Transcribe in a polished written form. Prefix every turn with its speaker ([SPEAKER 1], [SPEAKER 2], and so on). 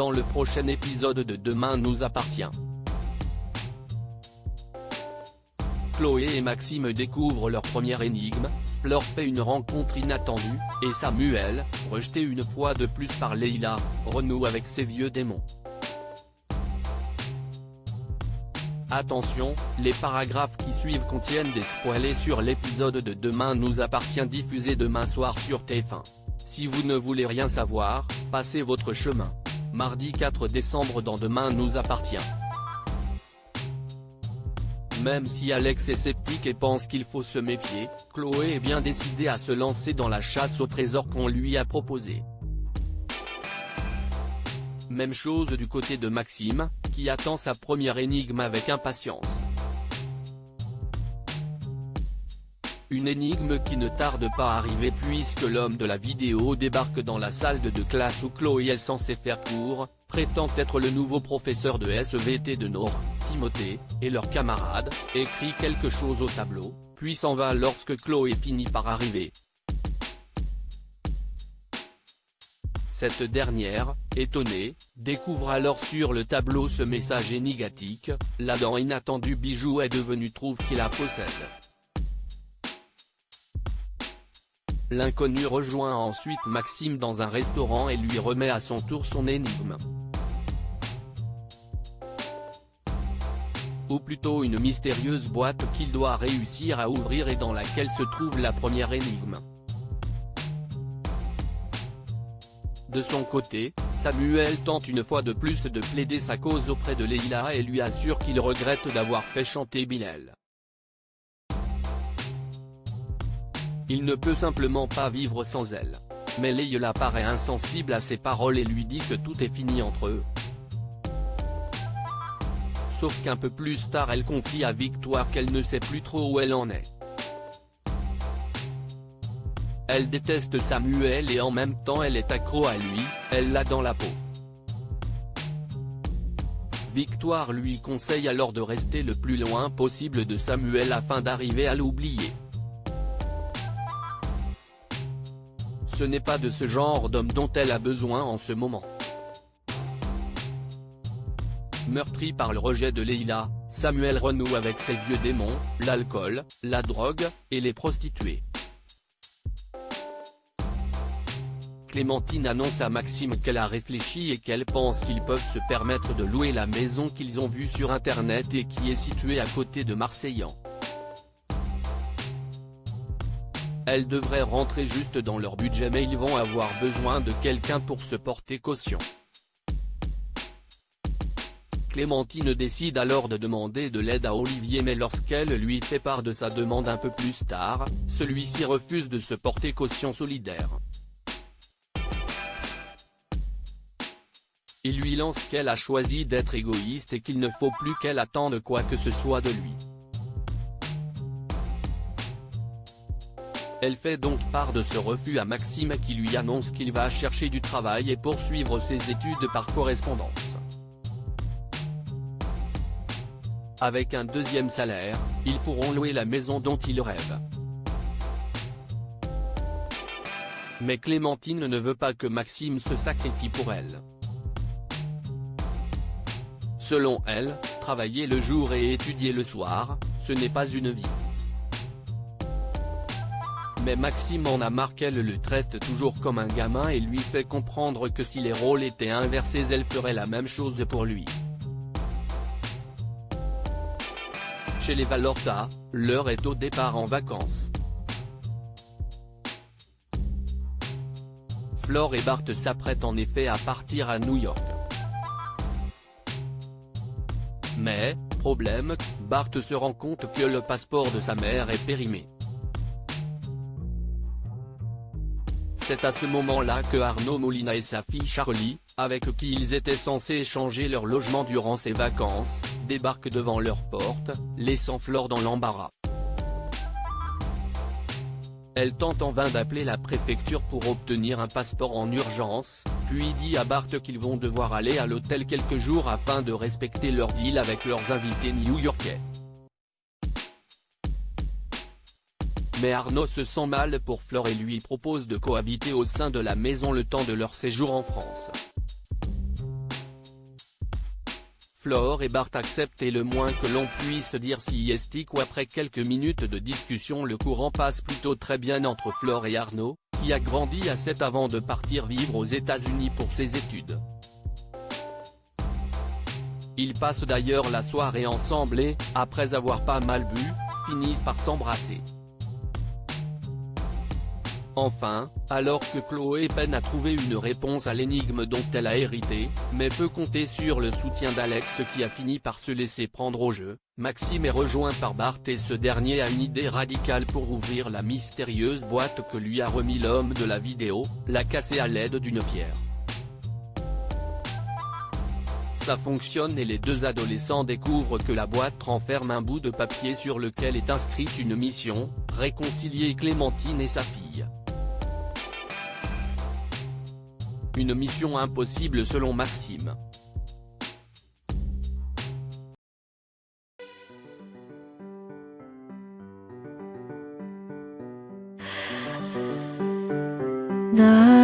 [SPEAKER 1] dans le prochain épisode de Demain nous appartient. Chloé et Maxime découvrent leur première énigme, Flore fait une rencontre inattendue, et Samuel, rejeté une fois de plus par Leila, renoue avec ses vieux démons. Attention, les paragraphes qui suivent contiennent des spoilers sur l'épisode de Demain nous appartient diffusé demain soir sur TF1. Si vous ne voulez rien savoir, passez votre chemin. Mardi 4 décembre dans Demain nous appartient. Même si Alex est sceptique et pense qu'il faut se méfier, Chloé est bien décidée à se lancer dans la chasse au trésor qu'on lui a proposé. Même chose du côté de Maxime, qui attend sa première énigme avec impatience. Une énigme qui ne tarde pas à arriver puisque l'homme de la vidéo débarque dans la salle de classe où Chloé est censée faire cours, prétend être le nouveau professeur de SVT de Nora, Timothée, et leurs camarades, écrit quelque chose au tableau, puis s'en va lorsque Chloé finit par arriver. Cette dernière, étonnée, découvre alors sur le tableau ce message énigmatique, l'Adam inattendu bijou est devenu trouve qui la possède. L'inconnu rejoint ensuite Maxime dans un restaurant et lui remet à son tour son énigme. Ou plutôt une mystérieuse boîte qu'il doit réussir à ouvrir et dans laquelle se trouve la première énigme. De son côté, Samuel tente une fois de plus de plaider sa cause auprès de Leila et lui assure qu'il regrette d'avoir fait chanter Bilal. Il ne peut simplement pas vivre sans elle. Mais Leila paraît insensible à ses paroles et lui dit que tout est fini entre eux. Sauf qu'un peu plus tard elle confie à Victoire qu'elle ne sait plus trop où elle en est. Elle déteste Samuel et en même temps elle est accro à lui, elle l'a dans la peau. Victoire lui conseille alors de rester le plus loin possible de Samuel afin d'arriver à l'oublier. Ce n'est pas de ce genre d'homme dont elle a besoin en ce moment. Meurtri par le rejet de Leila, Samuel renoue avec ses vieux démons, l'alcool, la drogue, et les prostituées. Clémentine annonce à Maxime qu'elle a réfléchi et qu'elle pense qu'ils peuvent se permettre de louer la maison qu'ils ont vue sur internet et qui est située à côté de Marseillan. Elle devrait rentrer juste dans leur budget mais ils vont avoir besoin de quelqu'un pour se porter caution. Clémentine décide alors de demander de l'aide à Olivier mais lorsqu'elle lui fait part de sa demande un peu plus tard, celui-ci refuse de se porter caution solidaire. Il lui lance qu'elle a choisi d'être égoïste et qu'il ne faut plus qu'elle attende quoi que ce soit de lui. Elle fait donc part de ce refus à Maxime qui lui annonce qu'il va chercher du travail et poursuivre ses études par correspondance. Avec un deuxième salaire, ils pourront louer la maison dont ils rêvent. Mais Clémentine ne veut pas que Maxime se sacrifie pour elle. Selon elle, travailler le jour et étudier le soir, ce n'est pas une vie. Mais Maxime en a marre qu'elle le traite toujours comme un gamin et lui fait comprendre que si les rôles étaient inversés elle ferait la même chose pour lui. Chez les Valorta, l'heure est au départ en vacances. Flore et Bart s'apprêtent en effet à partir à New York. Mais, problème, Bart se rend compte que le passeport de sa mère est périmé. C'est à ce moment-là que Arnaud Molina et sa fille Charlie, avec qui ils étaient censés échanger leur logement durant ces vacances, débarquent devant leur porte, laissant Flore dans l'embarras. Elle tente en vain d'appeler la préfecture pour obtenir un passeport en urgence, puis dit à Bart qu'ils vont devoir aller à l'hôtel quelques jours afin de respecter leur deal avec leurs invités new-yorkais. Mais Arnaud se sent mal pour Flore et lui propose de cohabiter au sein de la maison le temps de leur séjour en France. Flore et Bart acceptent et le moins que l'on puisse dire si estique ou après quelques minutes de discussion le courant passe plutôt très bien entre Flore et Arnaud, qui a grandi à 7 avant de partir vivre aux États-Unis pour ses études. Ils passent d'ailleurs la soirée ensemble et, après avoir pas mal bu, finissent par s'embrasser. Enfin, alors que Chloé peine à trouver une réponse à l'énigme dont elle a hérité, mais peut compter sur le soutien d'Alex qui a fini par se laisser prendre au jeu, Maxime est rejoint par Bart et ce dernier a une idée radicale pour ouvrir la mystérieuse boîte que lui a remis l'homme de la vidéo, la casser à l'aide d'une pierre. Ça fonctionne et les deux adolescents découvrent que la boîte renferme un bout de papier sur lequel est inscrite une mission, réconcilier Clémentine et sa fille. Une mission impossible selon Maxime.
[SPEAKER 2] 나